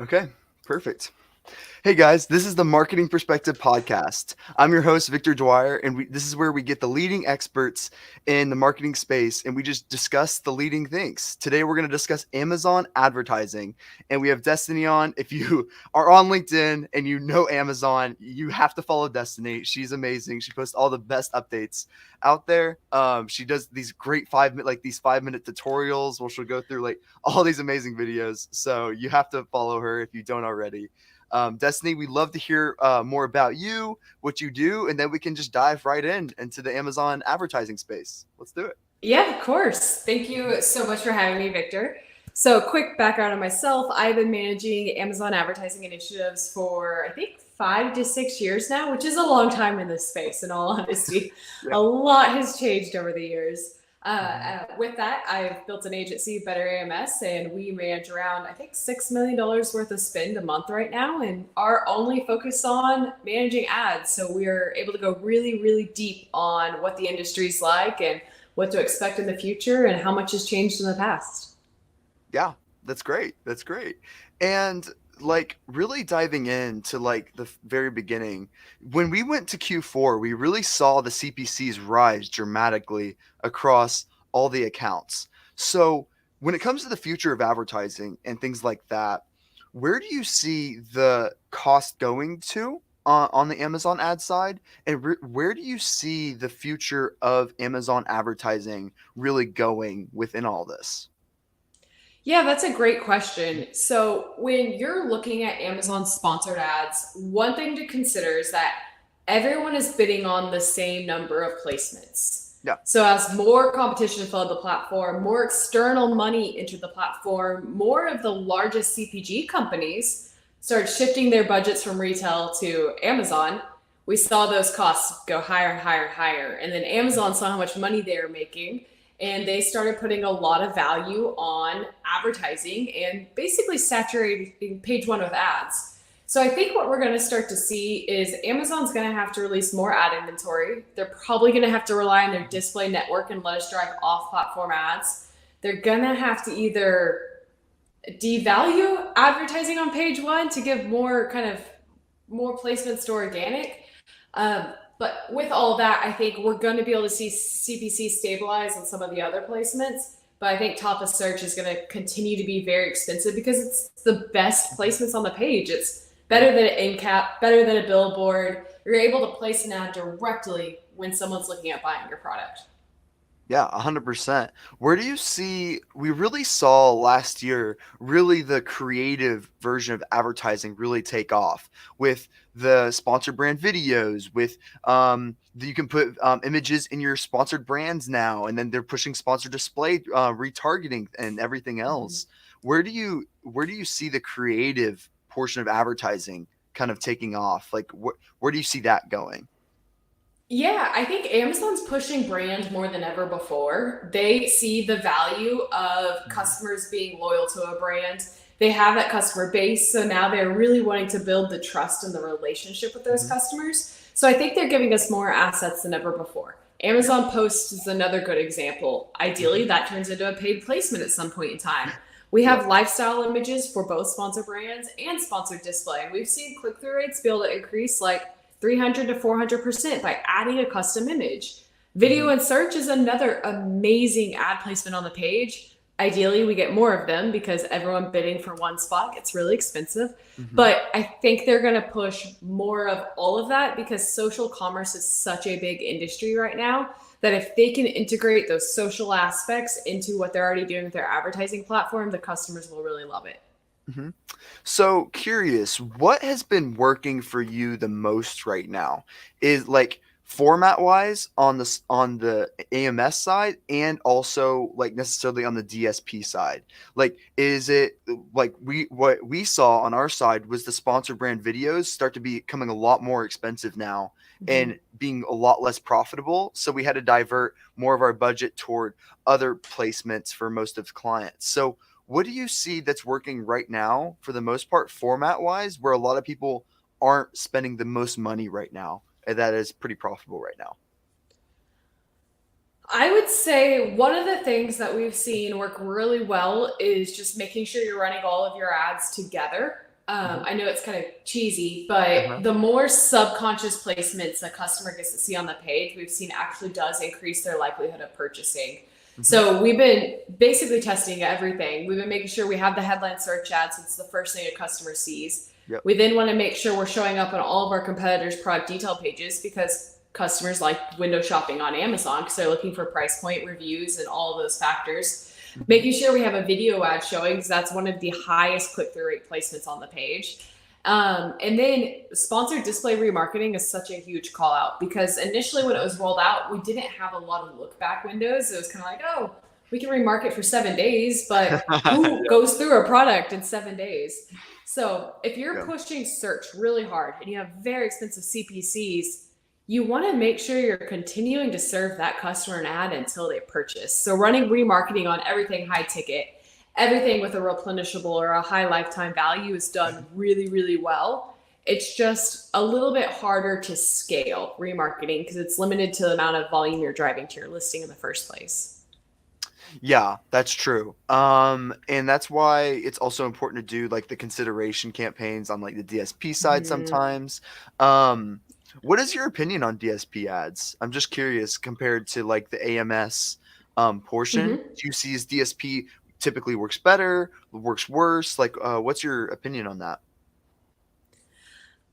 Okay, perfect. Hey guys, this is the Marketing Perspective Podcast. I'm your host, Victor Dwyer, and this is where we get the leading experts in the marketing space and we just discuss the leading things. Today, we're going to discuss Amazon advertising, and we have Destaney on. If you are on LinkedIn and you know Amazon, you have to follow Destaney. She's amazing. She posts all the best updates out there. She does these great 5-minute tutorials where she'll go through like all these amazing videos. So you have to follow her if you don't already. Destaney, we'd love to hear more about you, what you do, and then we can just dive right into the Amazon advertising space. Let's do it. Yeah, of course. Thank you so much for having me, Victor. So, quick background on myself. I've been managing Amazon advertising initiatives for, I think, 5 to 6 years now, which is a long time in this space, in all honesty. Yeah. A lot has changed over the years. Mhm. With that, I've built an agency, Better AMS, and we manage around, I think, $6 million worth of spend a month right now, and are only focused on managing ads. So, we're able to go really, really deep on what the industry's like and what to expect in the future and how much has changed in the past. Yeah, that's great. That's great. And like really diving into like the very beginning, when we went to Q4, we really saw the CPCs rise dramatically across all the accounts. So when it comes to the future of advertising and things like that, where do you see the cost going to on the Amazon ad side? And where do you see the future of Amazon advertising really going within all this? Yeah, that's a great question. So, when you're looking at Amazon sponsored ads, one thing to consider is that everyone is bidding on the same number of placements. Yeah. So, as more competition flooded the platform, more external money entered the platform, more of the largest CPG companies started shifting their budgets from retail to Amazon. We saw those costs go higher and higher and higher. And then Amazon saw how much money they were making, and they started putting a lot of value on advertising and basically saturating page one with ads. So I think what we're going to start to see is Amazon's going to have to release more ad inventory. They're probably going to have to rely on their display network and let us drive off platform ads. They're going to have to either devalue advertising on page one to give more placements to organic. But with all of that, I think we're going to be able to see CPC stabilize on some of the other placements. But I think top of search is going to continue to be very expensive because it's the best placements on the page. It's better than an end cap, better than a billboard. You're able to place an ad directly when someone's looking at buying your product. Yeah, 100%. Where do you see, we really saw last year, really the creative version of advertising really take off with the sponsored brand videos, with you can put images in your sponsored brands now, and then they're pushing sponsored display retargeting and everything Mm-hmm. else. Where do you see the creative portion of advertising kind of taking off? Like where do you see that going? Yeah, I think Amazon's pushing brand more than ever before. They see the value of Mhm. customers being loyal to a brand. They have that customer base, so now they're really wanting to build the trust and the relationship with those Mhm. customers. So I think they're giving us more assets than ever before. Yeah. Amazon Post is another good example. Ideally, Mhm. that turns into a paid placement at some point in time. We Yeah. have lifestyle images for both sponsored brands and sponsored display. And we've seen click through rates be able to increase like 300 to 400% by adding a custom image. Video Mhm. and search is another amazing ad placement on the page. Ideally, we get more of them because everyone bidding for one spot gets really expensive. Mhm. But I think they're going to push more of all of that because social commerce is such a big industry right now that if they can integrate those social aspects into what they're already doing with their advertising platform, the customers will really love it. Mhm. So curious, what has been working for you the most right now? Is like format wise on the AMS side and also like necessarily on the DSP side. Like is it like what we saw on our side was the sponsored brand videos start to be becoming a lot more expensive now Mhm. and being a lot less profitable. So we had to divert more of our budget toward other placements for most of the clients. So what do you see that's working right now for the most part, format wise, where a lot of people aren't spending the most money right now? And that is pretty profitable right now. I would say one of the things that we've seen work really well is just making sure you're running all of your ads together. I know it's kind of cheesy, but the more subconscious placements a customer gets to see on the page, we've seen actually does increase their likelihood of purchasing. So we've been basically testing everything. We've been making sure we have the headline search ads. It's the first thing a customer sees. Yep. We then want to make sure we're showing up on all of our competitors' product detail pages because customers like window shopping on Amazon because they're looking for price point reviews and all of those factors. Making sure we have a video ad showing because that's one of the highest click-through rate placements on the page. And then sponsored display remarketing is such a huge call out because initially when it was rolled out, we didn't have a lot of look back windows. It was kind of like, oh, we can remarket for 7 days, but who goes through a product in 7 days? So if you're pushing search really hard and you have very expensive CPCs, you want to make sure you're continuing to serve that customer an ad until they purchase. So running remarketing on everything high ticket, everything with a replenishable or a high lifetime value is done really, really well. It's just a little bit harder to scale remarketing because it's limited to the amount of volume you're driving to your listing in the first place. Yeah, that's true. And that's why it's also important to do like the consideration campaigns on like the DSP side sometimes. What is your opinion on DSP ads? I'm just curious compared to like the AMS portion. Do you see as DSP typically works better, works worse? Like, what's your opinion on that?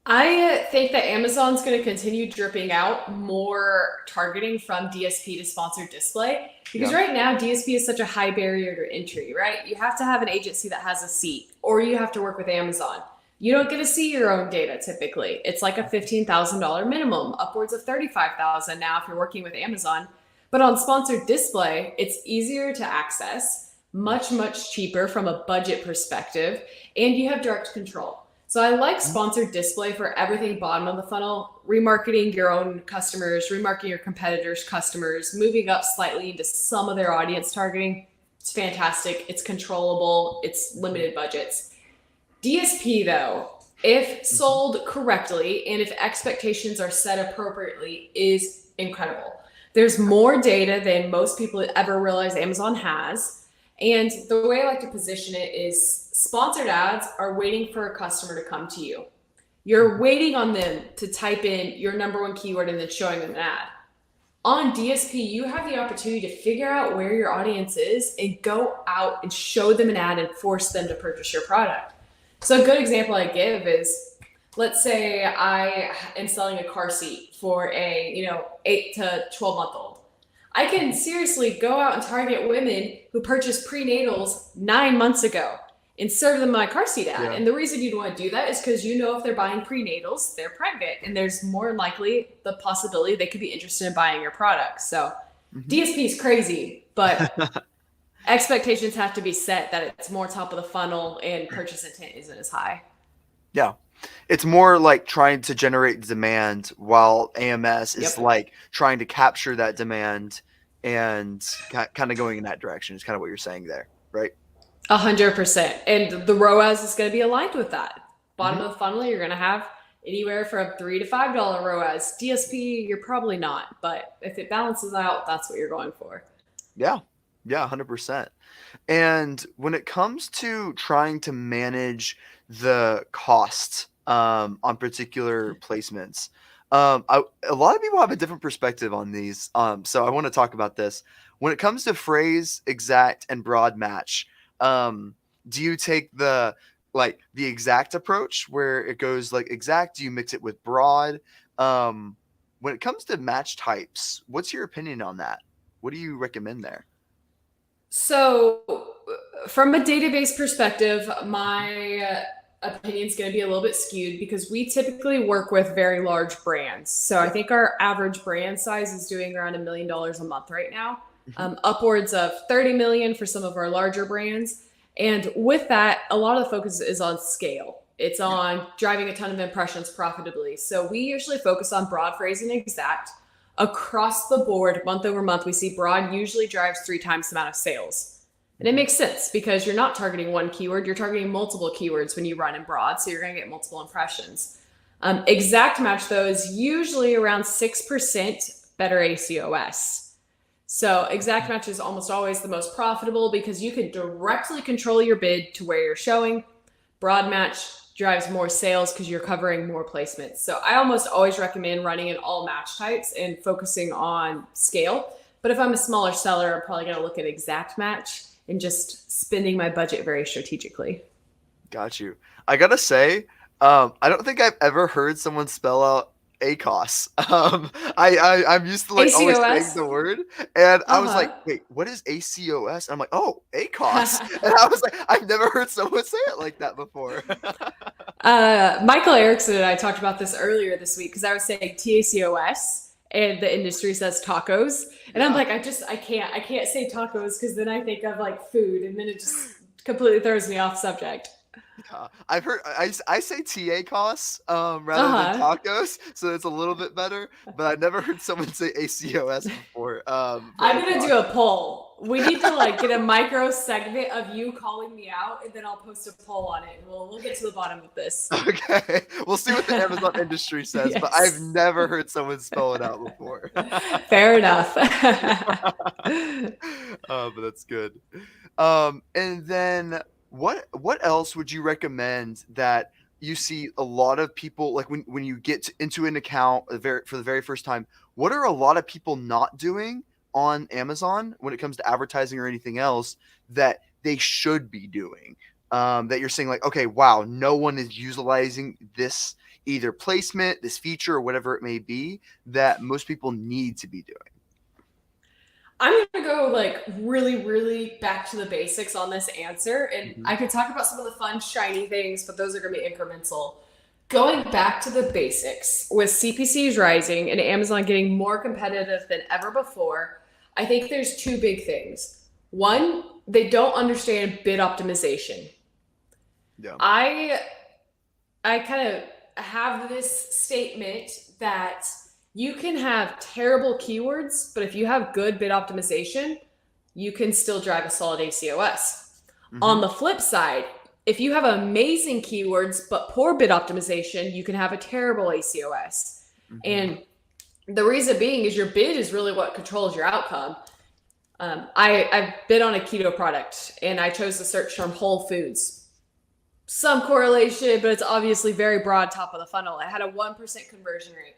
I think that Amazon's going to continue dripping out more targeting from DSP to sponsored display because right now DSP is such a high barrier to entry, right? You have to have an agency that has a seat or you have to work with Amazon. You don't get to see your own data typically. It's like a $15,000 minimum, upwards of $35,000 now if you're working with Amazon. But on sponsored display, it's easier to access, much, much cheaper from a budget perspective, and you have direct control. So I like sponsored display for everything bottom of the funnel, remarketing your own customers, remarketing your competitors' customers, moving up slightly into some of their audience targeting. It's fantastic. It's controllable. It's limited budgets. DSP though, if sold correctly and if expectations are set appropriately, is incredible. There's more data than most people ever realize Amazon has. And the way I like to position it is sponsored ads are waiting for a customer to come to you. You're waiting on them to type in your number one keyword and then showing them an ad. On DSP, you have the opportunity to figure out where your audience is and go out and show them an ad and force them to purchase your product. So a good example I give is, let's say I am selling a car seat for a 8 to 12 month old. I can seriously go out and target women who purchased prenatals 9 months ago and serve them my car seat ad. Yeah. And the reason you'd want to do that is because you know if they're buying prenatals, they're pregnant, and there's more than likely the possibility they could be interested in buying your product. So DSP is crazy, but expectations have to be set that it's more top of the funnel and purchase intent isn't as high. Yeah. It's more like trying to generate demand while AMS is like trying to capture that demand and kind of going in that direction is kind of what you're saying there, right? 100%. And the ROAS is going to be aligned with that. Bottom of the funnel, you're going to have anywhere from $3 to $5 ROAS. DSP, you're probably not, but if it balances out, that's what you're going for. Yeah. Yeah, 100%. And when it comes to trying to manage the cost on particular placements, a lot of people have a different perspective on these. So I want to talk about this. When it comes to phrase, exact, and broad match, do you take the exact approach where it goes like exact? Do you mix it with broad? When it comes to match types, what's your opinion on that? What do you recommend there? So from a database perspective, my opinion is going to be a little bit skewed because we typically work with very large brands. So I think our average brand size is doing around $1 million a month right now, upwards of 30 million for some of our larger brands. And with that, a lot of the focus is on scale. It's on driving a ton of impressions profitably. So we usually focus on broad, phrase, and exact. Across the board, month over month, we see broad usually drives 3 times the amount of sales. And it makes sense because you're not targeting one keyword, you're targeting multiple keywords when you run in broad, so you're going to get multiple impressions. Exact match, though, is usually around 6% better ACoS. So exact match is almost always the most profitable because you can directly control your bid to where you're showing. Broad match, drives more sales because you're covering more placements. So I almost always recommend running in all match types and focusing on scale. But if I'm a smaller seller, I'm probably going to look at exact match and just spending my budget very strategically. Got you. I gotta say, I don't think I've ever heard someone spell out ACoS. I'm used to like always saying ACoS? the word, and I was like, Uh-huh. wait, what is ACoS? I'm like, oh, ACoS, and I was like, I've never heard someone say it like that before. Michael Erickson and I talked about this earlier this week because I was saying TACOS and the industry says tacos. And I'm Yeah. like, I can't say tacos because then I think of like food and then it just completely throws me off subject. Yeah, I've heard I say TACoS rather than Uh-huh. tacos, so it's a little bit better. But I've never heard someone say ACoS before for I'm gonna ACoS. do a poll. We need to like get a micro segment of you calling me out, and then I'll post a poll on it, and we'll get to the bottom of this. Okay, we'll see what the Amazon industry says, but I've Yes. never heard someone spell it out before. Fair enough. But that's good. And then what else would you recommend that you see a lot of people like when you get into an account for the very first time? What are a lot of people not doing on Amazon when it comes to advertising or anything else that they should be doing? That you're saying like, okay, wow, no one is utilizing this either placement, this feature, or whatever it may be that most people need to be doing. I'm gonna go like really, really back to the basics on this answer, and Mhm. I could talk about some of the fun, shiny things, but those are gonna be incremental. Going back to the basics, with CPCs rising and Amazon getting more competitive than ever before, I think there's two big things. One, they don't understand bid optimization. Yeah. I I kind of have this statement that you can have terrible keywords, but if you have good bid optimization, you can still drive a solid ACoS. On Hmm. the flip side, if you have amazing keywords but poor bid optimization, you can have a terrible ACoS. Hmm. And the reason being is your bid is really what controls your outcome. I've bid on a keto product and I chose to search from Whole Foods. Some correlation, but it's obviously very broad top of the funnel. I had a 1% conversion rate,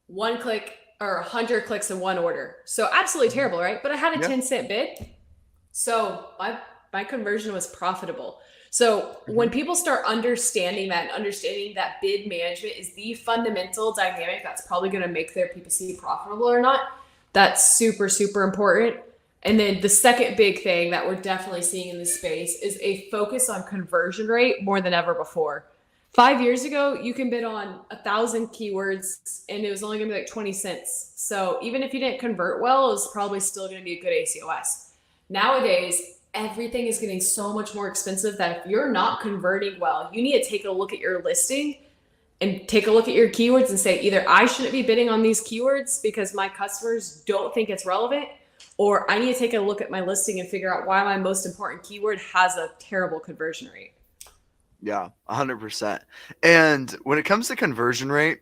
one click or 100 clicks in one order. So absolutely terrible, right? But I had a Yeah. 10-cent bid. So my conversion was profitable. So when Hmm. people start understanding that and understanding that bid management is the fundamental dynamic that's probably going to make their PPC profitable or not, that's super, super important. And then the second big thing that we're definitely seeing in this space is a focus on conversion rate more than ever before. 5 years ago, you can bid on 1,000 keywords and it was only going to be like 20 cents. So even if you didn't convert well, it was probably still going to be a good ACoS. Nowadays, everything is getting so much more expensive that if you're not converting well, you need to take a look at your listing and take a look at your keywords and say either I shouldn't be bidding on these keywords because my customers don't think it's relevant, or I need to take a look at my listing and figure out why my most important keyword has a terrible conversion rate. Yeah, 100%. And when it comes to conversion rate,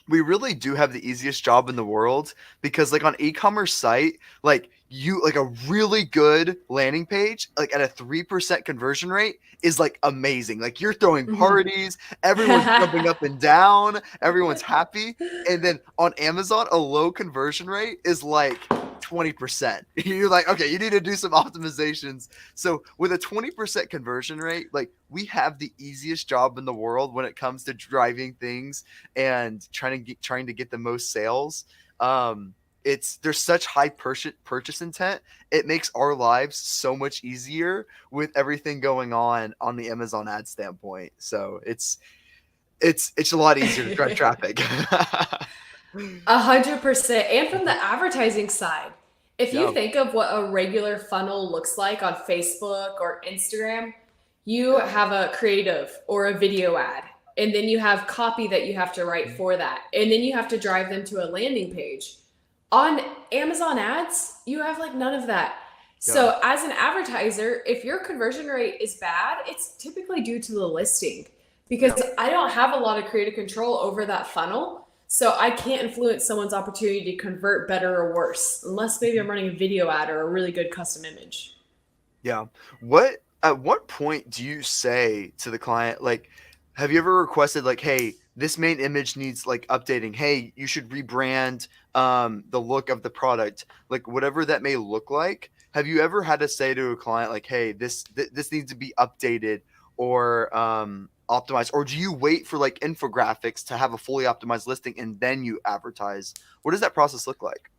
we really do have the easiest job in the world because like on e-commerce site, like you like a really good landing page, like at a 3% conversion rate is like amazing. Like you're throwing Mhm. parties, everyone's jumping up and down, everyone's happy. And then on Amazon, a low conversion rate is like 20%. You're like, okay, you need to do some optimizations. So with a 20% conversion rate, like we have the easiest job in the world when it comes to driving things and trying to get the most sales. There's such high purchase intent. It makes our lives so much easier with everything going on the Amazon ad standpoint. So it's a lot easier to drive traffic. 100%. And from the advertising side, if you Yeah. think of what a regular funnel looks like on Facebook or Instagram, you have a creative or a video ad, and then you have copy that you have to write for that, and then you have to drive them to a landing page. On Amazon ads, you have like none of that. Yeah. So, as an advertiser, if your conversion rate is bad, it's typically due to the listing because Yeah. I don't have a lot of creative control over that funnel. So I can't influence someone's opportunity to convert better or worse, unless maybe I'm running a video ad or a really good custom image. Yeah. At what point do you say to the client, like, have you ever requested like, hey, this main image needs like updating. Hey, you should rebrand the look of the product, like whatever that may look like. Have you ever had to say to a client like, hey, this needs to be updated or optimized, or do you wait for like infographics to have a fully optimized listing and then you advertise? What does that process look like?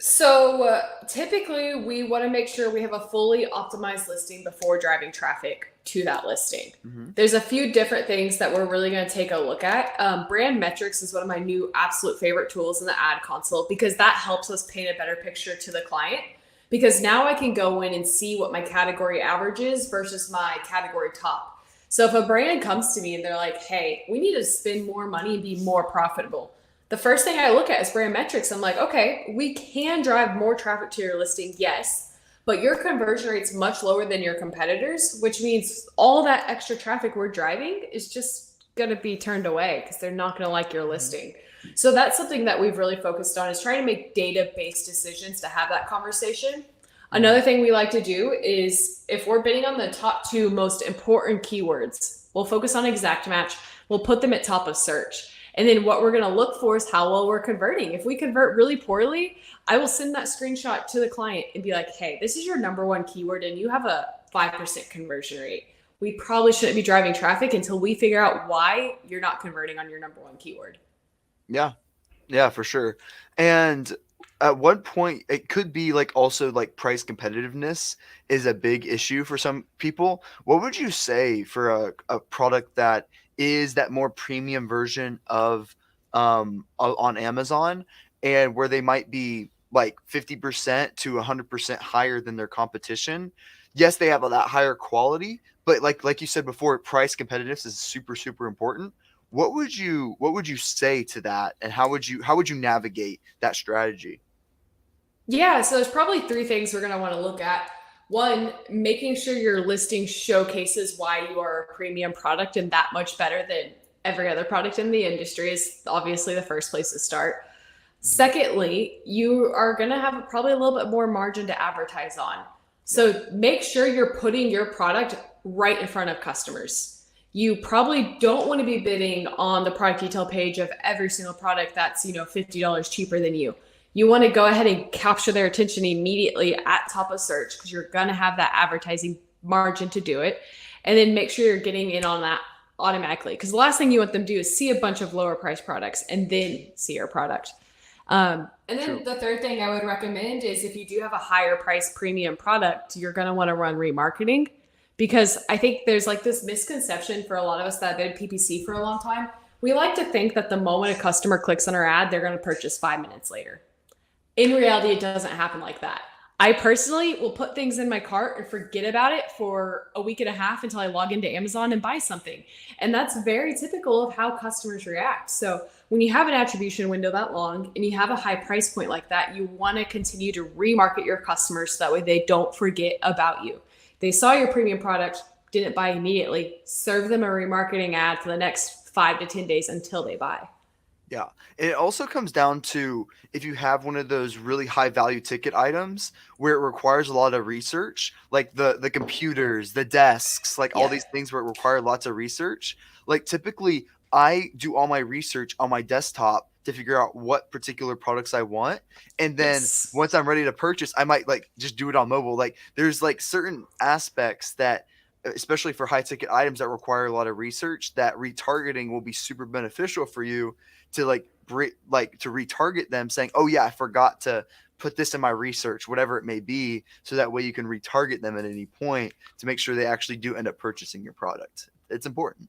So typically, we want to make sure we have a fully optimized listing before driving traffic to that listing. Hmm. There's a few different things that we're really going to take a look at. Brand metrics is one of my new absolute favorite tools in the ad console because that helps us paint a better picture to the client. Because now I can go in and see what my category average is versus my category top. So if a brand comes to me and they're like, hey, we need to spend more money and be more profitable, the first thing I look at is brand metrics. I'm like, okay, we can drive more traffic to your listing, yes, but your conversion rate's much lower than your competitors, which means all that extra traffic we're driving is just going to be turned away because they're not going to like your listing. So that's something that we've really focused on, is trying to make data-based decisions to have that conversation. Another thing we like to do is if we're bidding on the top two most important keywords, we'll focus on exact match. We'll put them at top of search. And then what we're going to look for is how well we're converting. If we convert really poorly, I will send that screenshot to the client and be like, hey, this is your number one keyword and you have a 5% conversion rate. We probably shouldn't be driving traffic until we figure out why you're not converting on your number one keyword. Yeah. Yeah, for sure. And at one point, it could be like also like price competitiveness is a big issue for some people. What would you say for a product that is that more premium version of on Amazon, and where they might be like 50% to 100% higher than their competition? Yes, they have that higher quality, but like you said before, price competitiveness is super, super important. What would you say to that, and how would you navigate that strategy? Yeah, so there's probably three things we're going to want to look at. One, making sure your listing showcases why you are a premium product and that much better than every other product in the industry is obviously the first place to start. Secondly, you are going to have probably a little bit more margin to advertise on. Yeah. So make sure you're putting your product right in front of customers. You probably don't want to be bidding on the product detail page of every single product that's, $50 cheaper than you. You want to go ahead and capture their attention immediately at top of search because you're going to have that advertising margin to do it. And then make sure you're getting in on that automatically, because the last thing you want them to do is see a bunch of lower price products and then see your product. And then True. the third thing I would recommend is if you do have a higher price premium product, you're going to want to run remarketing, because I think there's like this misconception for a lot of us that have been PPC for a long time. We like to think that the moment a customer clicks on our ad, they're going to purchase 5 minutes later. In reality, it doesn't happen like that. I personally will put things in my cart and forget about it for a week and a half until I log into Amazon and buy something. And that's very typical of how customers react. So when you have an attribution window that long and you have a high price point like that, you want to continue to remarket your customers so that way they don't forget about you. They saw your premium product, didn't buy immediately, serve them a remarketing ad for the next 5 to 10 days until they buy. Yeah. And it also comes down to if you have one of those really high value ticket items where it requires a lot of research, like the computers, the desks, like all Yeah. these things where it require lots of research. Like typically I do all my research on my desktop to figure out what particular products I want. And then Yes. once I'm ready to purchase, I might like just do it on mobile. Like there's like certain aspects that especially for high ticket items that require a lot of research, that retargeting will be super beneficial for you to to retarget them, saying, oh yeah, I forgot to put this in my research, whatever it may be, so that way you can retarget them at any point to make sure they actually do end up purchasing your product. It's important.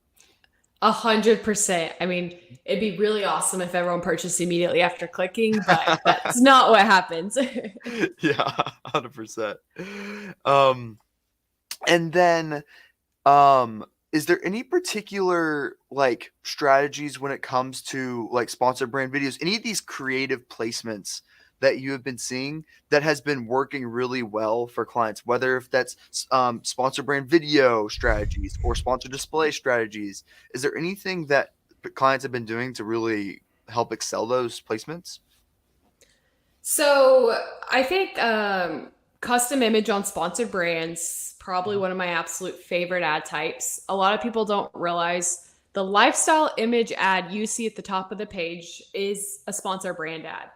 100%. I mean, it'd be really awesome if everyone purchased immediately after clicking, but that's not what happens. Yeah, 100%. um and then is there any particular like strategies when it comes to like sponsored brand videos? Any of these creative placements that you have been seeing that has been working really well for clients, whether if that's sponsored brand video strategies or sponsored display strategies? Is there anything that clients have been doing to really help excel those placements? So I think Custom image on sponsored brands, probably one of my absolute favorite ad types. A lot of people don't realize the lifestyle image ad you see at the top of the page is a sponsor brand ad.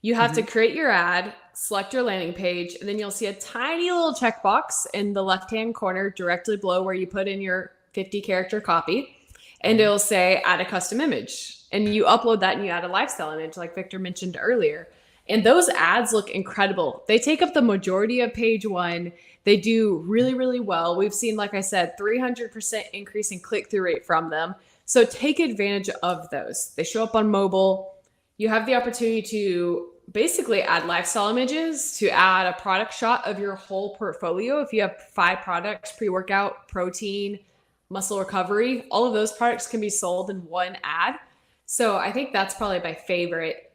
You have to create your ad, select your landing page, and then you'll see a tiny little checkbox in the left-hand corner directly below where you put in your 50-character copy, and it'll say add a custom image. And you upload that and you add a lifestyle image like Victor mentioned earlier. And those ads look incredible. They take up the majority of page one. They do really, really well. We've seen, like I said, 300% increase in click-through rate from them. So take advantage of those. They show up on mobile. You have the opportunity to basically add lifestyle images, to add a product shot of your whole portfolio. If you have 5 products, pre-workout, protein, muscle recovery, all of those products can be sold in one ad. So I think that's probably my favorite.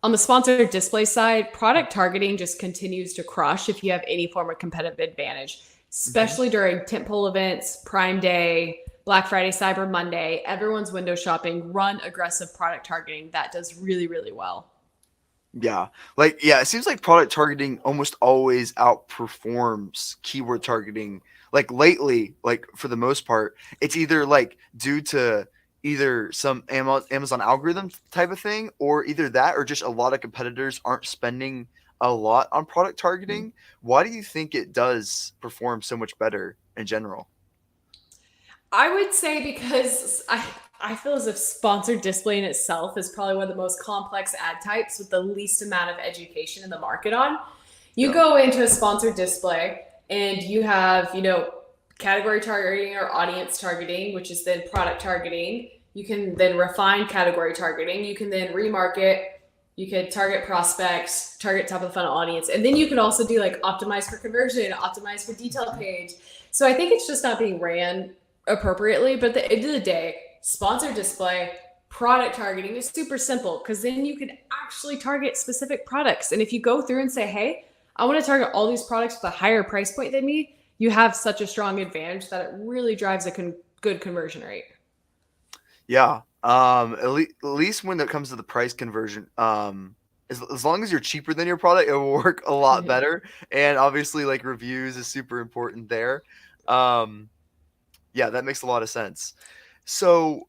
On the sponsored display side, product targeting just continues to crush if you have any form of competitive advantage, especially during tentpole events, Prime Day, Black Friday, Cyber Monday. Everyone's window shopping. Run aggressive product targeting. That does really, really well. Yeah. It seems like product targeting almost always outperforms keyword targeting. Like lately, like for the most part, it's either like due to either some Amazon algorithm type of thing, or either that, or just a lot of competitors aren't spending a lot on product targeting. Why do you think it does perform so much better in general? I would say because I feel as if sponsored display in itself is probably one of the most complex ad types with the least amount of education in the market on. You go into a sponsored display and you have, category targeting or audience targeting, which is then product targeting. You can then refine category targeting. You can then remarket. You can target prospects, target top of the funnel audience. And then you can also do like optimize for conversion, optimize for detail page. So I think it's just not being ran appropriately. But at the end of the day, sponsored display, product targeting is super simple because then you can actually target specific products. And if you go through and say, hey, I want to target all these products with a higher price point than me, you have such a strong advantage that it really drives a good conversion rate. Yeah. At least when it comes to the price conversion, as long as you're cheaper than your product, it will work a lot better. And obviously, like reviews is super important there. Yeah, that makes a lot of sense. So,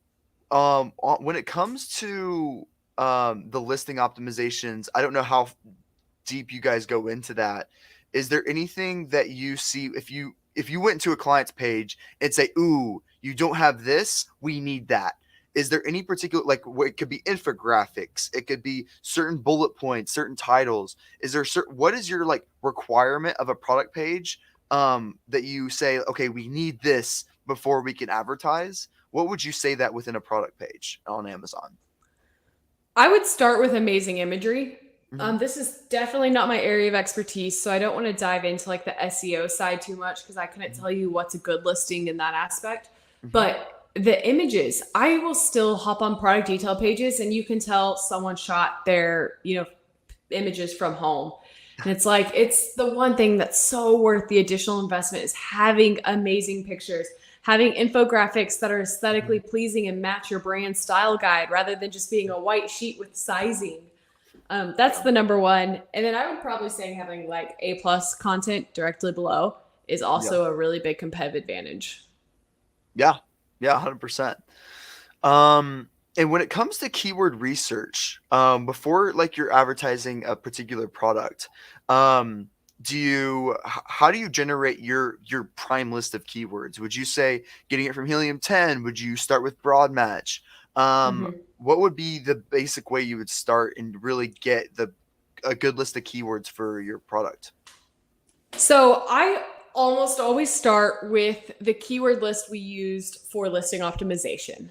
when it comes to the listing optimizations, I don't know how deep you guys go into that. Is there anything that you see if you went to a client's page and say, "Ooh, you don't have this, we need that." Is there any particular, like, it could be infographics, it could be certain bullet points, certain titles. Is there what is your like requirement of a product page that you say, okay, we need this before we can advertise? What would you say that within a product page on Amazon? I would start with amazing imagery. This is definitely not my area of expertise, so I don't want to dive into like the SEO side too much because I couldn't tell you what's a good listing in that aspect. But the images, I will still hop on product detail pages and you can tell someone shot their, images from home. And it's like, it's the one thing that's so worth the additional investment is having amazing pictures, having infographics that are aesthetically pleasing and match your brand style guide rather than just being a white sheet with sizing. That's the number one. And then I would probably say having like A+ content directly below is also a really big competitive advantage. Yeah. 100%. And when it comes to keyword research, before like you're advertising a particular product, how do you generate your prime list of keywords? Would you say getting it from Helium 10? Would you start with broad match? What would be the basic way you would start and really get a good list of keywords for your product? So I almost always start with the keyword list we used for listing optimization.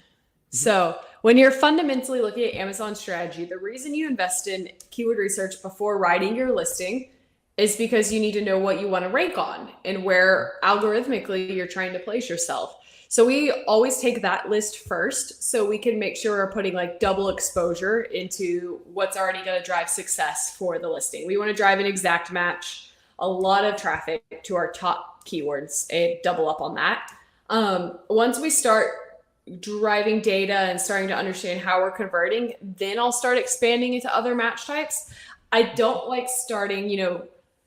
So when you're fundamentally looking at Amazon strategy, the reason you invest in keyword research before writing your listing is because you need to know what you want to rank on and where algorithmically you're trying to place yourself. So we always take that list first so we can make sure we're putting like double exposure into what's already going to drive success for the listing. We want to drive an exact match, a lot of traffic to our top keywords and double up on that. Once we start driving data and starting to understand how we're converting, then I'll start expanding into other match types. I don't like starting,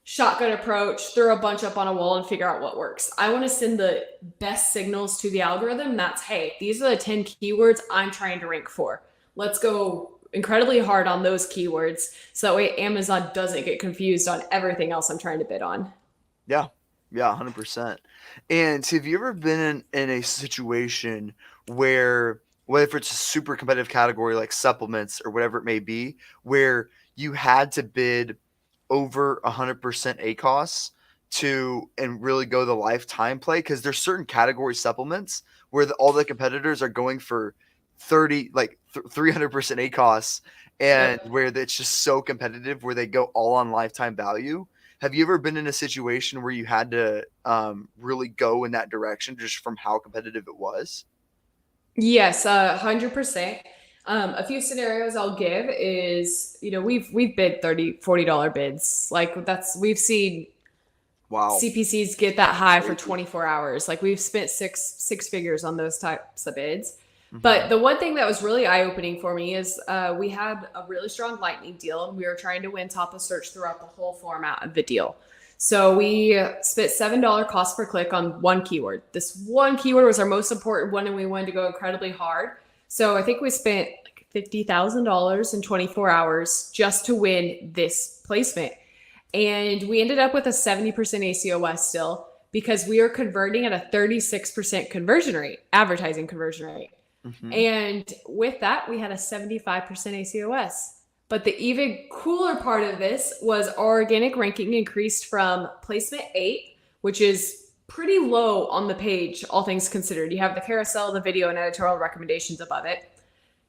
shotgun approach, throw a bunch up on a wall and figure out what works. I want to send the best signals to the algorithm. That's, hey, these are the 10 keywords I'm trying to rank for. Let's go incredibly hard on those keywords so that way Amazon doesn't get confused on everything else I'm trying to bid on. Yeah. Yeah, 100%. And have you ever been in a situation where, whether it's a super competitive category like supplements or whatever it may be, where you had to bid over 100% ACoS and really go the lifetime play? Because there's certain category supplements where all the competitors are going for 300% ACoS, and Yep. where it's just so competitive where they go all on lifetime value. Have you ever been in a situation where you had to really go in that direction just from how competitive it was? Yes, 100%. A few scenarios I'll give is, we've bid $30, $40 bids. Like we've seen Wow. CPCs get that high for Crazy. 24 hours. Like we've spent six figures on those types of bids. But Mhm. the one thing that was really eye opening for me is we had a really strong lightning deal, and we were trying to win top of search throughout the whole format of the deal. So we spent $7 cost per click on one keyword. This one keyword was our most important one, and we wanted to go incredibly hard. So I think we spent like $50,000 in 24 hours just to win this placement. And we ended up with a 70% ACoS still because we are converting at a 36% conversion rate, advertising conversion rate. Mhm. And with that, we had a 75% ACoS. But the even cooler part of this was our organic ranking increased from placement 8, which is pretty low on the page, all things considered. You have the carousel, the video, and editorial recommendations above it.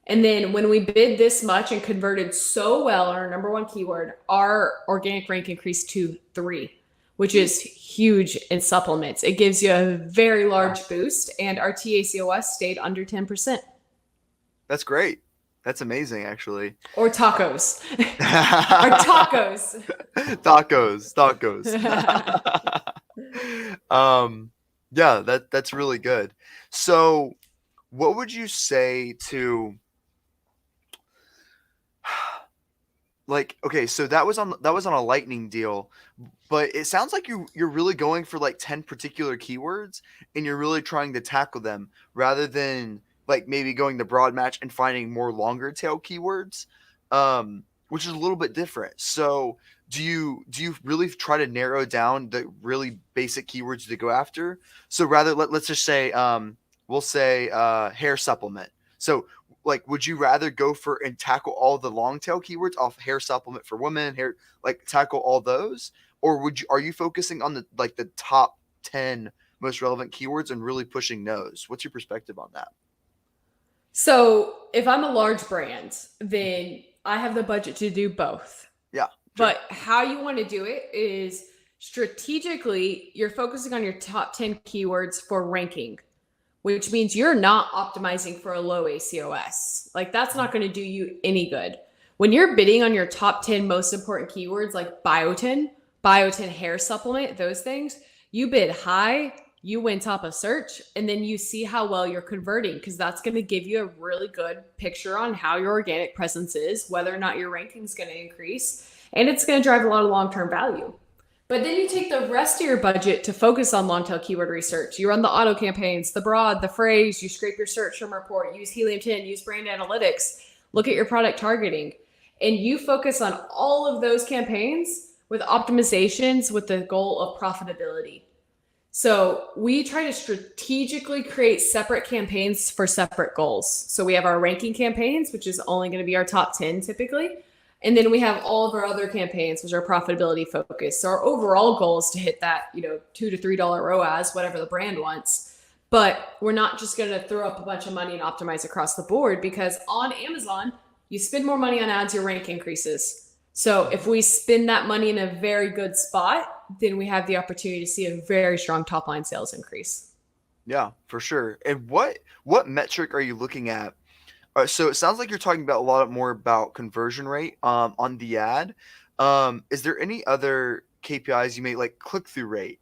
And then when we bid this much and converted so well on our number one keyword, our organic rank increased to 3, which is huge in supplements. It gives you a very large boost, and our TACOS stayed under 10%. That's great. That's amazing, actually. Or tacos. Or tacos. Tacos. Yeah, that's really good. So, what would you say to, like, okay, so that was on a lightning deal, but it sounds like you're really going for like 10 particular keywords, and you're really trying to tackle them rather than like maybe going the broad match and finding more longer tail keywords, which is a little bit different. So do you really try to narrow down the really basic keywords to go after? So rather, let's just say, we'll say hair supplement. So, like, would you rather go for and tackle all the long tail keywords off hair supplement for women, hair, like tackle all those, or are you focusing on the top 10 most relevant keywords and really pushing those? What's your perspective on that? So if I'm a large brand, then I have the budget to do both. Yeah, sure. But how you want to do it is strategically, you're focusing on your top 10 keywords for ranking, which means you're not optimizing for a low ACoS. Like that's not going to do you any good. When you're bidding on your top 10 most important keywords like biotin hair supplement, those things, you bid high, you win top of search, and then you see how well you're converting because that's going to give you a really good picture on how your organic presence is, whether or not your ranking is going to increase, and it's going to drive a lot of long-term value. But then you take the rest of your budget to focus on long tail keyword research. You run the auto campaigns, the broad, the phrase, you scrape your search term report, use Helium 10, use brand analytics, look at your product targeting. And you focus on all of those campaigns with optimizations with the goal of profitability. So we try to strategically create separate campaigns for separate goals. So we have our ranking campaigns, which is only going to be our top 10 typically. And then we have all of our other campaigns, which are profitability focused. So our overall goal is to hit that, $2 to $3 ROAS, whatever the brand wants. But we're not just going to throw up a bunch of money and optimize across the board because on Amazon, you spend more money on ads, your rank increases. So if we spend that money in a very good spot, then we have the opportunity to see a very strong top line sales increase. Yeah, for sure. And what metric are you looking at? So it sounds like you're talking about a lot more about conversion rate on the ad. Is there any other KPIs you may like click through rate?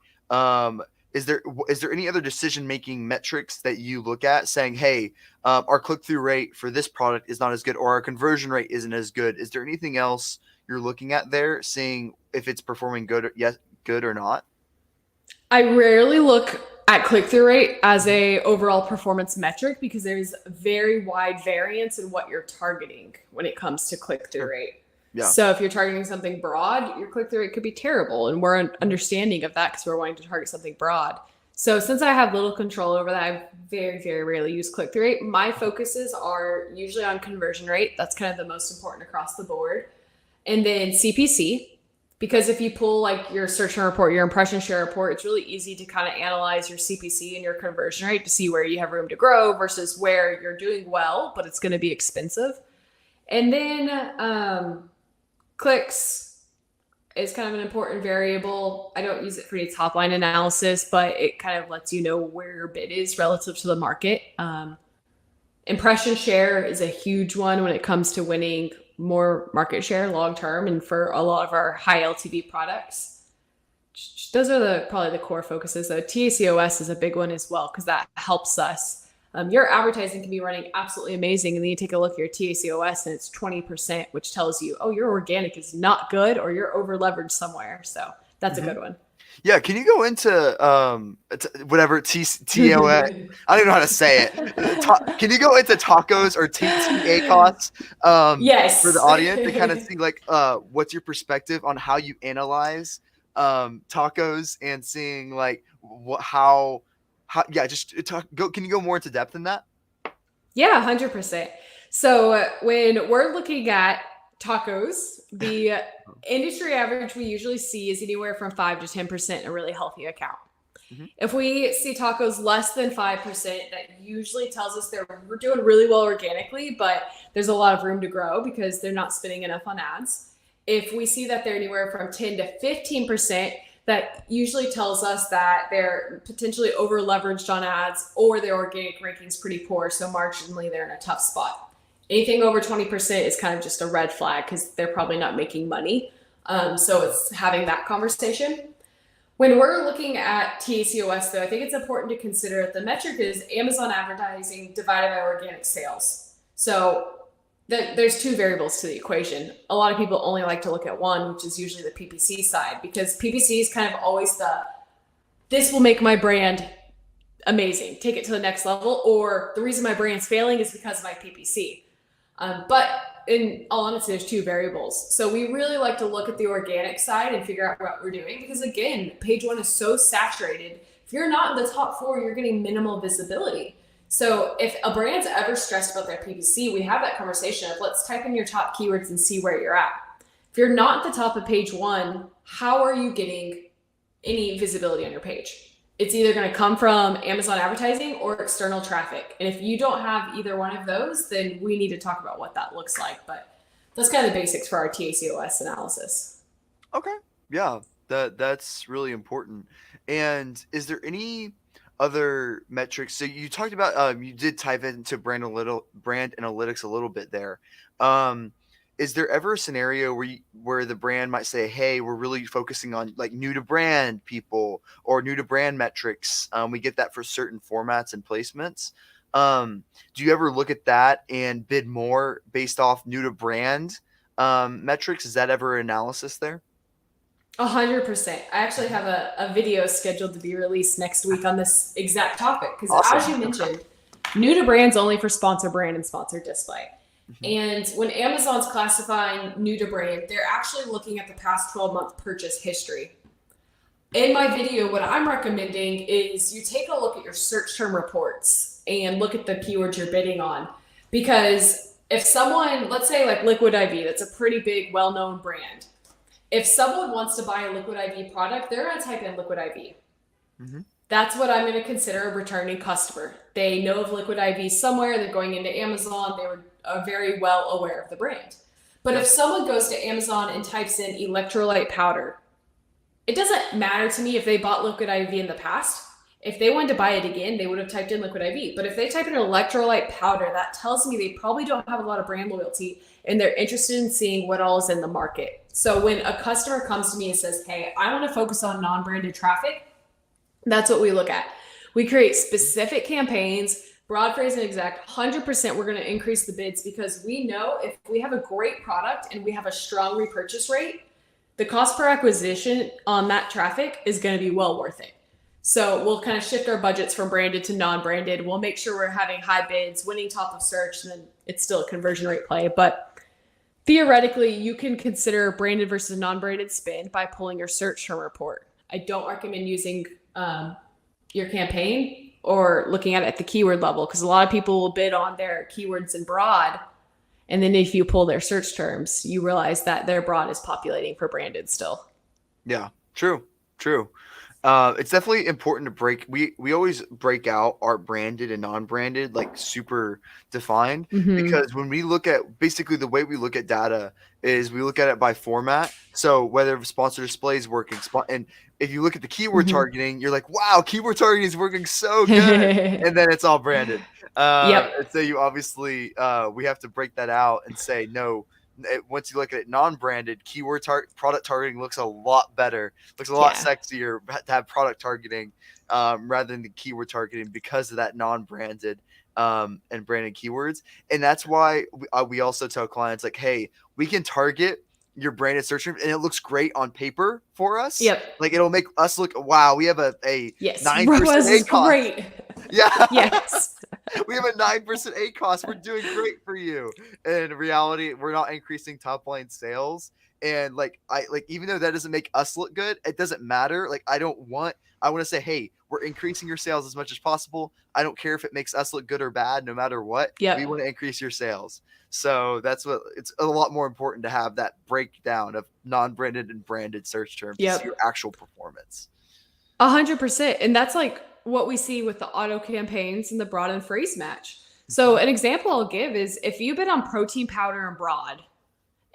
Is there any other decision making metrics that you look at saying, hey, our click through rate for this product is not as good, or our conversion rate isn't as good? Is there anything else you're looking at there, seeing if it's performing good or not? I rarely look at click-through rate as a overall performance metric because there's very wide variance in what you're targeting when it comes to click-through Sure. rate. Yeah. So if you're targeting something broad, your click-through rate could be terrible. And we're understanding of that because we're wanting to target something broad. So since I have little control over that, I very, very rarely use click-through rate. My focuses are usually on conversion rate. That's kind of the most important across the board. And then CPC, because if you pull like your search term report, your impression share report, it's really easy to kind of analyze your CPC and your conversion rate to see where you have room to grow versus where you're doing well, but it's going to be expensive. And then clicks is kind of an important variable. I don't use it for any top line analysis, but it kind of lets you know where your bid is relative to the market. Impression share is a huge one when it comes to winning more market share long term and for a lot of our high LTV products. Those are probably the core focuses. So TACoS is a big one as well because that helps us. Your advertising can be running absolutely amazing, and then you take a look at your TACoS and it's 20%, which tells you, oh, your organic is not good or you're over leveraged somewhere. So that's a good one. Yeah, can you go into whatever TOS? I don't even know how to say it. Can you go into tacos or ACoS yes. for the audience to kind of see like what's your perspective on how you analyze tacos and seeing like how just talk. Can you go more into depth in that? Yeah, 100%. So when we're looking at tacos, the industry average we usually see is anywhere from 5 to 10% in a really healthy account. If we see tacos less than 5%, that usually tells us we're doing really well organically, but there's a lot of room to grow because they're not spending enough on ads. If we see that they're anywhere from 10 to 15%, that usually tells us that they're potentially over leveraged on ads or their organic ranking's pretty poor. So marginally they're in a tough spot. Anything over 20% is kind of just a red flag because they're probably not making money. So it's having that conversation. When we're looking at TACoS, though, I think it's important to consider the metric is Amazon advertising divided by organic sales. So there's two variables to the equation. A lot of people only like to look at one, which is usually the PPC side, because PPC is kind of always this will make my brand amazing, take it to the next level, or the reason my brand's failing is because of my PPC. But in all honesty, there's two variables. So we really like to look at the organic side and figure out what we're doing because, again, page one is so saturated. If you're not in the top 4, you're getting minimal visibility. So if a brand's ever stressed about their PPC, we have that conversation of let's type in your top keywords and see where you're at. If you're not at the top of page 1, how are you getting any visibility on your page? It's either going to come from Amazon advertising or external traffic. And if you don't have either one of those, then we need to talk about what that looks like. But that's kind of the basics for our TACoS analysis. Okay. Yeah, that's really important. And is there any other metrics? So you talked about you did dive into brand analytics a little bit there. Is there ever a scenario where the brand might say, hey, we're really focusing on like new to brand people or new to brand metrics? We get that for certain formats and placements. Do you ever look at that and bid more based off new to brand metrics? Is that ever analysis there? 100%. I actually have a video scheduled to be released next week on this exact topic because Awesome. As you mentioned, new to brand's only for sponsor brand and sponsor display. And when Amazon's classifying new to brand, they're actually looking at the past 12-month purchase history. In my video, what I'm recommending is you take a look at your search term reports and look at the keywords you're bidding on. Because if someone, let's say like Liquid IV, that's a pretty big, well-known brand. If someone wants to buy a Liquid IV product, they're going to type in Liquid IV. That's what I'm going to consider a returning customer. They know of Liquid IV somewhere. They're going into Amazon. They were very well aware of the brand. But if someone goes to Amazon and types in electrolyte powder, it doesn't matter to me if they bought Liquid IV in the past. If they wanted to buy it again, they would have typed in Liquid IV. But if they type in electrolyte powder, that tells me they probably don't have a lot of brand loyalty and they're interested in seeing what all is in the market. So when a customer comes to me and says, hey, I want to focus on non-branded traffic, that's what we look at. We create specific campaigns Broad, phrase, and exact, 100% we're going to increase the bids because we know if we have a great product and we have a strong repurchase rate, the cost per acquisition on that traffic is going to be well worth it. So we'll kind of shift our budgets from branded to non-branded. We'll make sure we're having high bids, winning top of search, and then it's still a conversion rate play. But theoretically, you can consider branded versus non-branded spend by pulling your search term report. I don't recommend using your campaign or looking at it at the keyword level because a lot of people will bid on their keywords in broad. And then if you pull their search terms, you realize that their broad is populating for branded still. Yeah, true. It's definitely important to break. We always break out our branded and non-branded, like super defined, because when we look at basically the way we look at data is we look at it by format. So whether sponsored display is working, and if you look at the keyword targeting, you're like, wow, keyword targeting is working so good, and then it's all branded. Yep. And so you obviously we have to break that out and say no. Once you look at it non-branded, product targeting looks a lot better, looks a lot sexier to have product targeting rather than the keyword targeting because of that non-branded and branded keywords. And that's why we also tell clients like, hey, we can target your branded search term and it looks great on paper for us. Yep. Like it'll make us look, wow, we have a 9% ACoS. Great. Yeah. Yes. We have a 9% ACoS. We're doing great for you. And in reality, we're not increasing top line sales. And even though that doesn't make us look good, it doesn't matter. Like I want to say, hey, we're increasing your sales as much as possible. I don't care if it makes us look good or bad, no matter what. Yep. We want to increase your sales. So that's what it's a lot more important to have that breakdown of non-branded and branded search terms to see your actual performance. 100%. And that's like what we see with the auto campaigns and the broad and phrase match. So an example I'll give is if you bid on protein powder and broad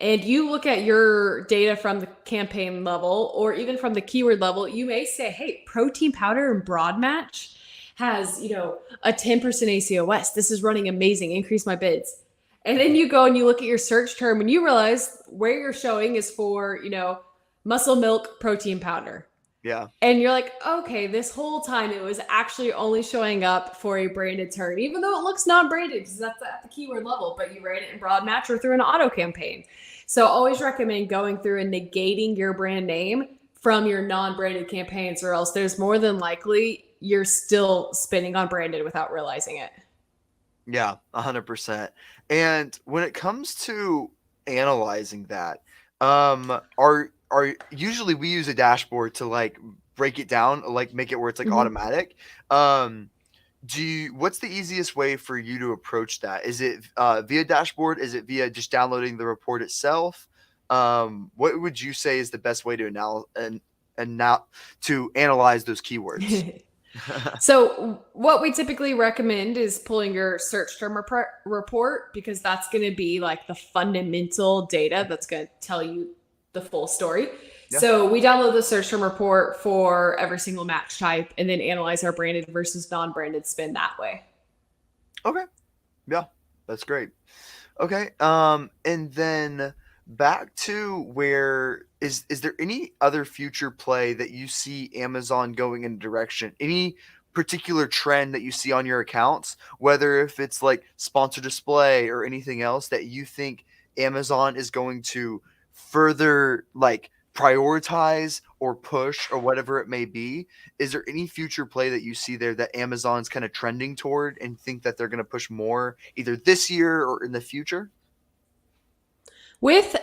and you look at your data from the campaign level or even from the keyword level, you may say, hey, protein powder and broad match has, a 10% ACoS. This is running amazing. Increase my bids. And then you go and you look at your search term and you realize where you're showing is for, muscle milk protein powder. Yeah. And you're like, okay, this whole time it was actually only showing up for a branded term, even though it looks non-branded because that's at the keyword level, but you ran it in broad match or through an auto campaign. So always recommend going through and negating your brand name from your non-branded campaigns, or else there's more than likely you're still spending on branded without realizing it. Yeah, 100%. And when it comes to analyzing that, are usually we use a dashboard to like break it down, like make it where it's like automatic. What's the easiest way for you to approach that? Is it via dashboard? Is it via just downloading the report itself? What would you say is the best way to analyze those keywords? So what we typically recommend is pulling your search term report because that's going to be like the fundamental data that's going to tell you the full story. Yeah. So we download the search term report for every single match type and then analyze our branded versus non-branded spend that way. Okay. Yeah, that's great. Okay. And then back to where is there any other future play that you see Amazon going in a direction? Any particular trend that you see on your accounts, whether if it's like sponsored display or anything else that you think Amazon is going to further like prioritize or push or whatever it may be? Is there any future play that you see there that Amazon's kind of trending toward and think that they're going to push more either this year or in the future? With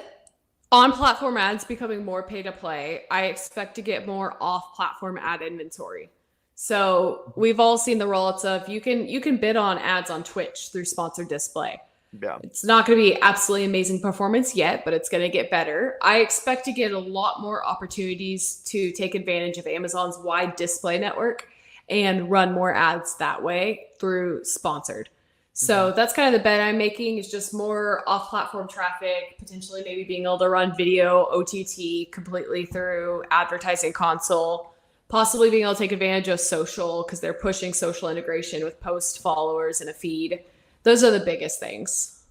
on-platform ads becoming more pay-to-play, I expect to get more off-platform ad inventory. So we've all seen the rollouts of you can bid on ads on Twitch through sponsored display. Yeah. It's not going to be absolutely amazing performance yet, but it's going to get better. I expect to get a lot more opportunities to take advantage of Amazon's wide display network and run more ads that way through sponsored. So that's kind of the bet I'm making is just more off-platform traffic, potentially maybe being able to run video, OTT completely through advertising console, possibly being able to take advantage of social because they're pushing social integration with post followers and a feed. Those are the biggest things.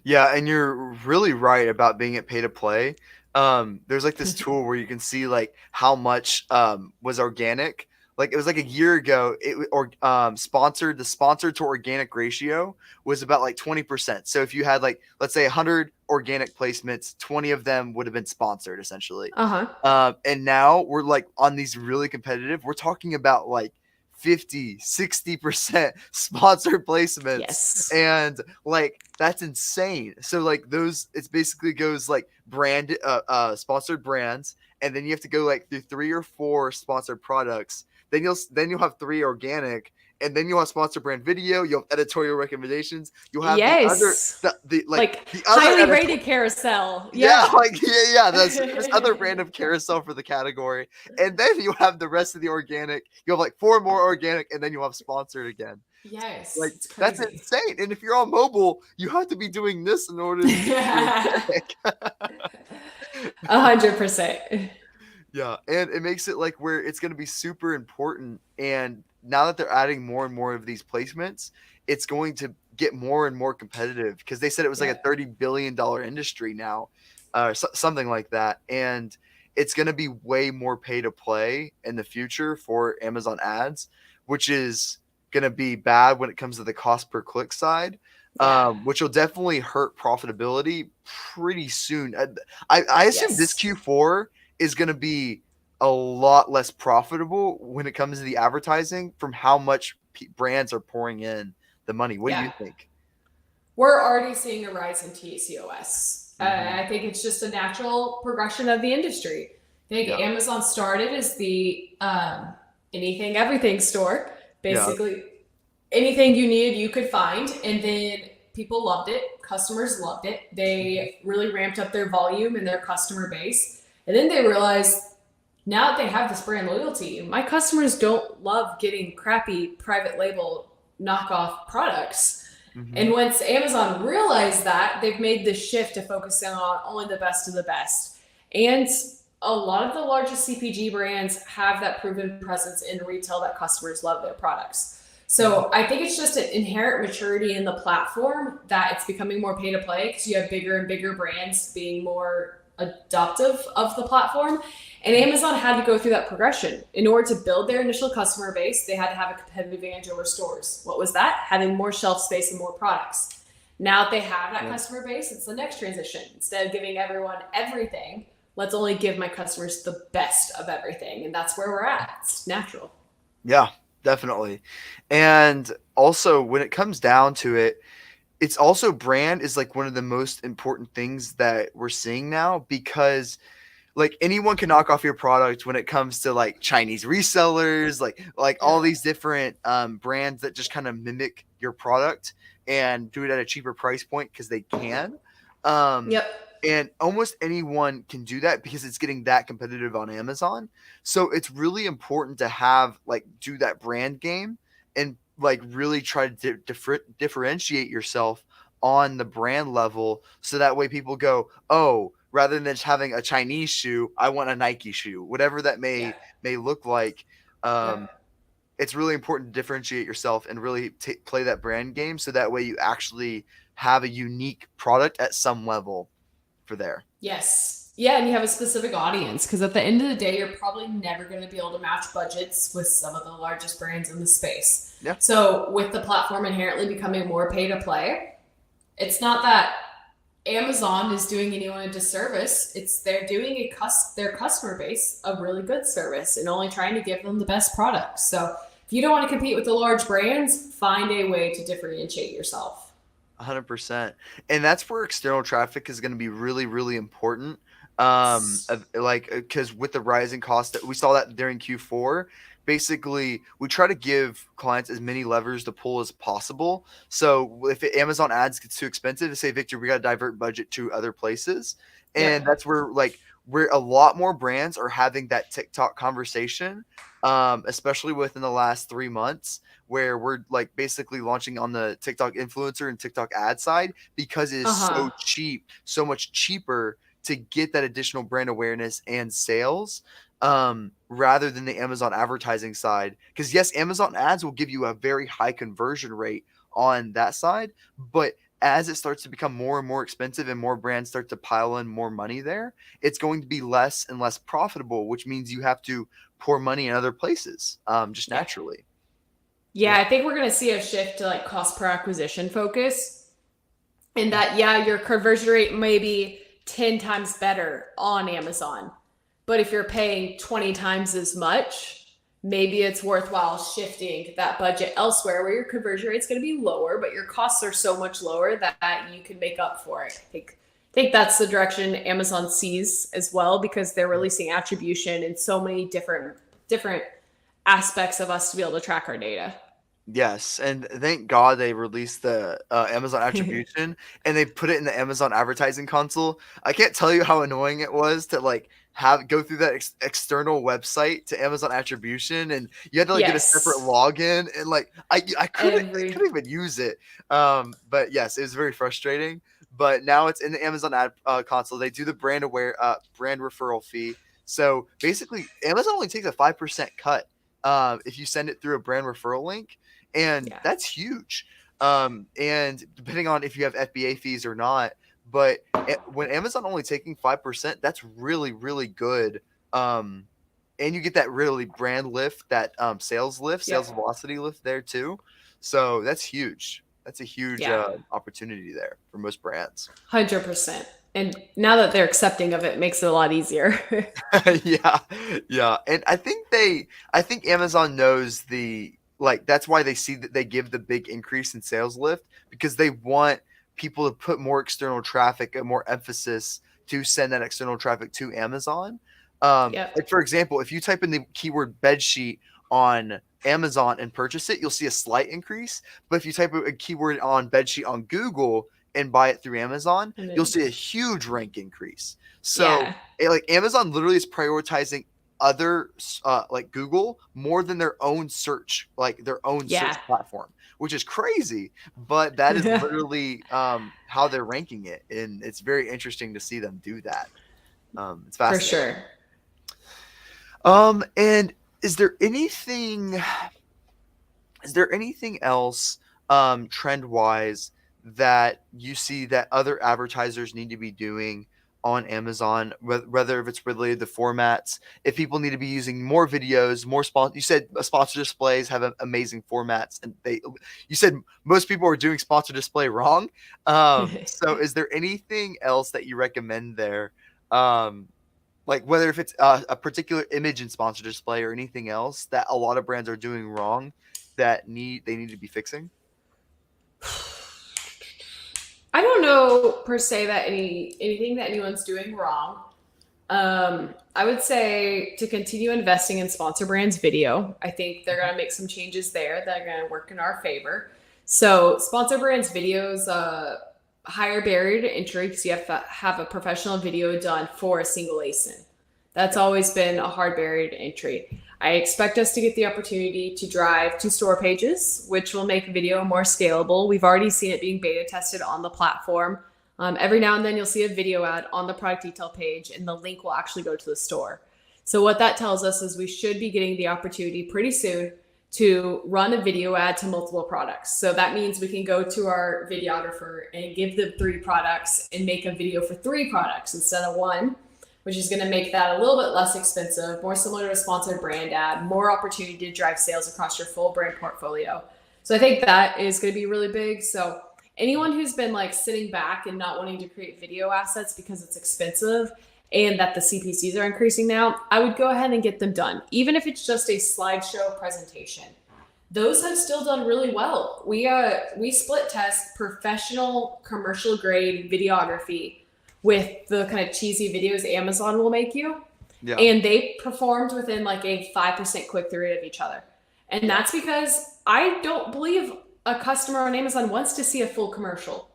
Yeah, and you're really right about being at pay to play. There's like this tool where you can see like how much was organic like it was like a year ago, the sponsored to organic ratio was about like 20%. So if you had like, let's say 100 organic placements, 20 of them would have been sponsored essentially. Uh-huh. And now we're like on these really competitive, we're talking about like 50-60% sponsored placements, Yes. and like that's insane. So like those, it's basically goes like sponsored brands, and then you have to go like through 3 or 4 sponsored products, then you'll have 3 organic, and then you'll have sponsored brand video, you'll have editorial recommendations, you'll have Yes. Like the other highly editorial. rated carousel. Yeah, Yeah. like yeah, that's this other random carousel for the category, and then you have the rest of the organic. You have like 4 more organic, and then you'll have sponsored again. Yes. Like It's that's crazy. insane. And if you're on mobile, you have to be doing this in order to get the organic. 100%. Yeah, and it makes it like where it's going to be super important. And now that they're adding more and more of these placements, it's going to get more and more competitive, because they said it was like a Yeah. $30 billion industry now, something like that. And it's going to be way more pay to play in the future for Amazon ads, which is going to be bad when it comes to the cost per click side. Yeah. Which will definitely hurt profitability pretty soon. I assume this Yes. Q4 is going to be a lot less profitable when it comes to the advertising from how much brands are pouring in the money. What do Yeah. you think? We're already seeing a rise in TACOS. Mm-hmm. I think it's just a natural progression of the industry. I think Yeah. Amazon started as the anything, everything store. Yeah. Basically, anything you needed, you could find. And then people loved it. Customers loved it. They really ramped up their volume and their customer base. And then they realized, now that they have this brand loyalty, my customers don't love getting crappy private label knockoff products. Mm-hmm. And once Amazon realized that, they've made this shift to focusing on only the best of the best. And a lot of the largest CPG brands have that proven presence in retail that customers love their products. So I think it's just an inherent maturity in the platform that it's becoming more pay to play, because you have bigger and bigger brands being more adoptive of the platform. And Amazon had to go through that progression. In order to build their initial customer base, they had to have a competitive advantage over stores. What was that? Having more shelf space and more products. Now that they have that customer base, it's the next transition. Instead of giving everyone everything, let's only give my customers the best of everything. And that's where we're at. It's natural. Yeah, definitely. And also, when it comes down to it, it's also brand is like one of the most important things that we're seeing now, because like anyone can knock off your product when it comes to like Chinese resellers, like all Yeah. these different brands that just kind of mimic your product and do it at a cheaper price point because they can. Um, Yep. and almost anyone can do that because it's getting that competitive on Amazon. So it's really important to have like do that brand game and like really try to differentiate yourself on the brand level, so that way people go, oh, rather than just having a Chinese shoe, I want a Nike shoe, whatever that Yeah. may look like. Um, Yep. it's really important to differentiate yourself and really play that brand game, so that way you actually have a unique product at some level for there. Yes. Yeah, and you have a specific audience, because at the end of the day, you're probably never going to be able to match budgets with some of the largest brands in the space. Yeah. So, with the platform inherently becoming more pay to play, it's not that Amazon is doing anyone a disservice. It's they're doing their customer base a really good service and only trying to give them the best products. So, if you don't want to compete with the large brands, find a way to differentiate yourself. 100%. And that's where external traffic is going to be really, really important. Like, because with the rising cost, that we saw that during Q4, basically we try to give clients as many levers to pull as possible. So if Amazon ads gets too expensive, to say, Victor, we got to divert budget to other places. And Yep. that's where a lot more brands are having that TikTok conversation, especially within the last 3 months, where we're like basically launching on the TikTok influencer and TikTok ad side, because it is so Uh-huh. cheap, so much cheaper to get that additional brand awareness and sales, rather than the Amazon advertising side. Because yes, Amazon ads will give you a very high conversion rate on that side, but as it starts to become more and more expensive and more brands start to pile in more money there, it's going to be less and less profitable, which means you have to pour money in other places, just Yeah. naturally. Yeah, I think we're going to see a shift to like cost per acquisition focus. In that, yeah, your conversion rate may be 10 times better on Amazon. But if you're paying 20 times as much, maybe it's worthwhile shifting that budget elsewhere where your conversion rate's going to be lower, but your costs are so much lower that you can make up for it. I think that's the direction Amazon sees as well, because they're releasing attribution in so many different aspects of us to be able to track our data. Yes, and thank God they released the Amazon attribution and they put it in the Amazon advertising console. I can't tell you how annoying it was to like have go through that external website to Amazon attribution, and you had to like get a separate Yes. login, and like I couldn't Every even use it. But yes, it was very frustrating. But now it's in the Amazon ad console. They do the brand referral fee. So basically, Amazon only takes a 5% cut if you send it through a brand referral link, and Yeah. that's huge. And depending on if you have FBA fees or not, but when Amazon only taking 5%, that's really, really good. And you get that really brand lift, that sales lift, sales Yep. velocity lift there too. So that's huge. That's a huge Yeah. opportunity there for most brands. 100%. And now that they're accepting of it, it makes it a lot easier. Yeah, yeah, and I think Amazon knows that's why they see that they give the big increase in sales lift, because they want people to put more external traffic and more emphasis to send that external traffic to Amazon. Yep. Like for example, if you type in the keyword bed sheet on Amazon and purchase it, you'll see a slight increase. But if you type a keyword on bed sheet on Google and buy it through Amazon, And you'll then, see a huge rank increase. So yeah. like Amazon literally is prioritizing other like Google more than their own search, like their own search Yeah. platform, which is crazy. But that is literally how they're ranking it, and it's very interesting to see them do that. It's For fascinating. sure. And is there anything else trend wise that you see that other advertisers need to be doing on Amazon, whether if it's related to formats, if people need to be using more videos, you said sponsor displays have amazing formats, and you said most people are doing sponsor display wrong. So is there anything else that you recommend there? Like whether if it's a particular image in sponsor display or anything else that a lot of brands are doing wrong that they need to be fixing? I don't know per se that anything that anyone's doing wrong. I would say to continue investing in sponsor brands video. I think they're going to make some changes there that are going to work in our favor. So sponsor brands videos, higher barrier to entry because you have to have a professional video done for a single ASIN. That's always been a hard barrier to entry. I expect us to get the opportunity to drive to store pages, which will make video more scalable. We've already seen it being beta tested on the platform. Every now and then you'll see a video ad on the product detail page and the link will actually go to the store. So what that tells us is we should be getting the opportunity pretty soon to run a video ad to multiple products. So that means we can go to our videographer and give them 3 products and make a video for 3 products instead of 1, which is going to make that a little bit less expensive, more similar to a sponsored brand ad, more opportunity to drive sales across your full brand portfolio. So I think that is going to be really big. So anyone who's been like sitting back and not wanting to create video assets because it's expensive and that the CPCs are increasing now, I would go ahead and get them done. Even if it's just a slideshow presentation. Those have still done really well. We split test professional commercial grade videography with the kind of cheesy videos Amazon will make you. Yeah. And they performed within like a 5% click-through rate of each other. And that's because I don't believe a customer on Amazon wants to see a full commercial.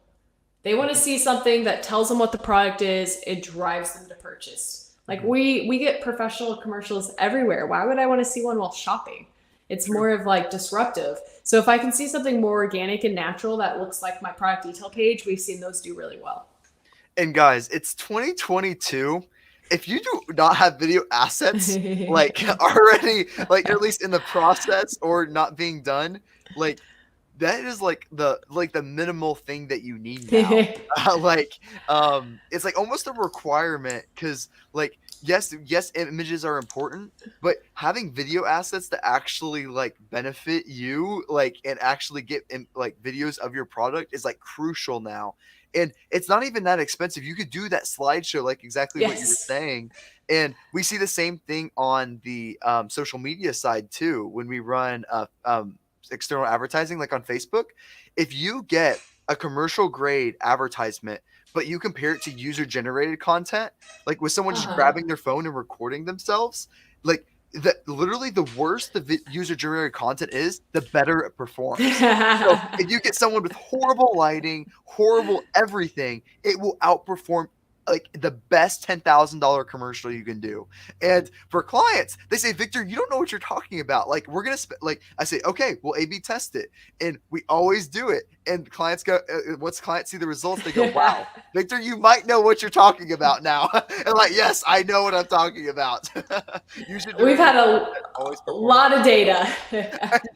They want to see something that tells them what the product is, it drives them to purchase. Like we get professional commercials everywhere. Why would I want to see one while shopping? It's more of like disruptive. So if I can see something more organic and natural that looks like my product detail page, we've seen those do really well. And guys, it's 2022. If you do not have video assets like already, like at least in the process or not being done, like that is like the minimal thing that you need now. It's like almost a requirement because like yes, images are important, but having video assets that actually like benefit you, like and actually get in like videos of your product is like crucial now. And it's not even that expensive. You could do that slideshow like exactly what you were Yes. saying. And we see the same thing on the social media side too when we run external advertising like on Facebook. If you get a commercial grade advertisement, but you compare it to user generated content, like with someone just Uh-huh. grabbing their phone and recording themselves, like the literally the worse the user generated content is, the better it performs. So if you get someone with horrible lighting, horrible everything, it will outperform like the best $10,000 commercial you can do. And for clients, they say, Victor, you don't know what you're talking about. Like, we're going to, like, I say, okay, we'll A B test it. And we always do it. And clients go, once clients see the results, they go, wow, Victor, you might know what you're talking about now. And like, yes, I know what I'm talking about. User We've generated had content always a performs. lot of data.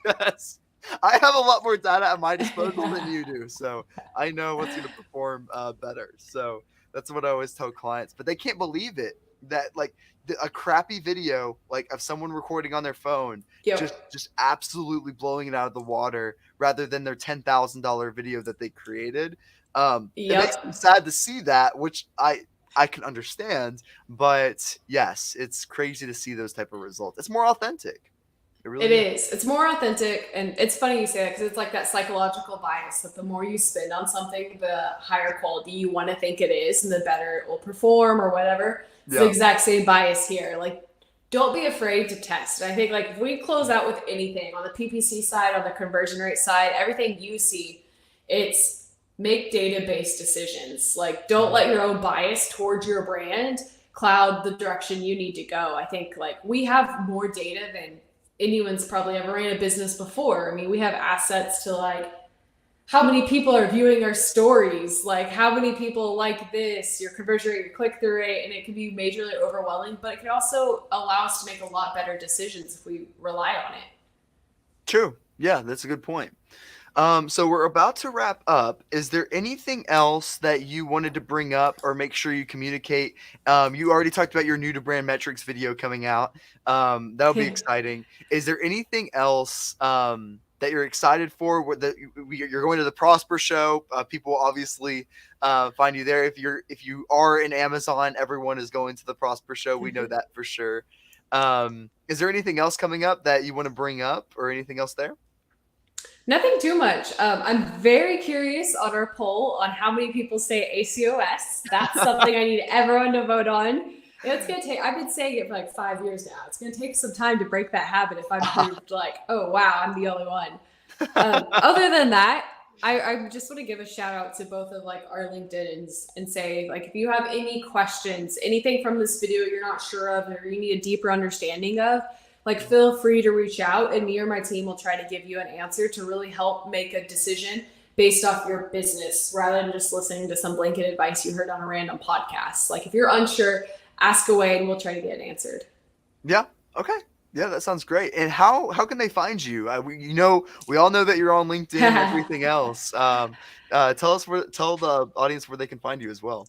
Yes. I have a lot more data at my disposal than you do. So I know what's going to perform better. So that's what I always tell clients, but they can't believe it that like a crappy video like of someone recording on their phone just Yep. just absolutely blowing it out of the water rather than their $10,000 video that they created. It makes me Yep. sad to see that, which I can understand, but yes, it's crazy to see those type of results. It's more authentic. It It really is. is. It's more authentic, and it's funny you say that because it's like that psychological bias that the more you spend on something, the higher quality you want to think it is, and the better it will perform or whatever. It's the Yeah. exact same bias here. Like, don't be afraid to test. And I think like if we close out with anything on the PPC side, on the conversion rate side, everything you see, it's make data-based decisions. Like, don't let your own bias towards your brand cloud the direction you need to go. I think like we have more data than anyone's probably ever ran a business before. I mean, we have assets to like how many people are viewing our stories, like how many people like this, your conversion rate, your click through rate, and it can be majorly overwhelming, but it can also allow us to make a lot better decisions if we rely on it. True. Yeah, that's a good point. So we're about to wrap up. Is there anything else that you wanted to bring up or make sure you communicate? You already talked about your new to brand metrics video coming out. That'll be exciting. Is there anything else that you're excited for? You're going to the Prosper Show. People will obviously find you there. If you are in Amazon, everyone is going to the Prosper Show. We know that for sure. Is there anything else coming up that you want to bring up or anything else there? Nothing too much. I'm very curious on our poll on how many people say ACoS. That's something I need everyone to vote on. It's gonna take. I've been saying it for like 5 years now. It's gonna take some time to break that habit. If I'm proved like, oh wow, I'm the only one. Other than that, I just want to give a shout out to both of like our LinkedIn's and say like if you have any questions, anything from this video you're not sure of or you need a deeper understanding of, like feel free to reach out and me or my team will try to give you an answer to really help make a decision based off your business rather than just listening to some blanket advice you heard on a random podcast. Like if you're unsure, ask away and we'll try to get it answered. Yeah. Okay. Yeah, that sounds great. And how can they find you? We all know that you're on LinkedIn and everything else. Tell the audience where they can find you as well.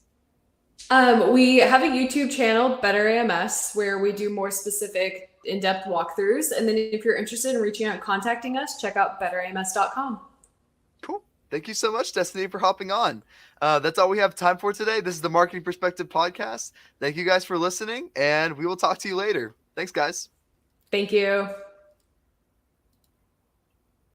We have a YouTube channel, Better AMS, where we do more specific in-depth walkthroughs. And then if you're interested in reaching out and contacting us, check out betterams.com. Cool. Thank you so much, Destaney, for hopping on. That's all we have time for today. This is the Marketing Perspective Podcast. Thank you guys for listening, and we will talk to you later. Thanks, guys. Thank you.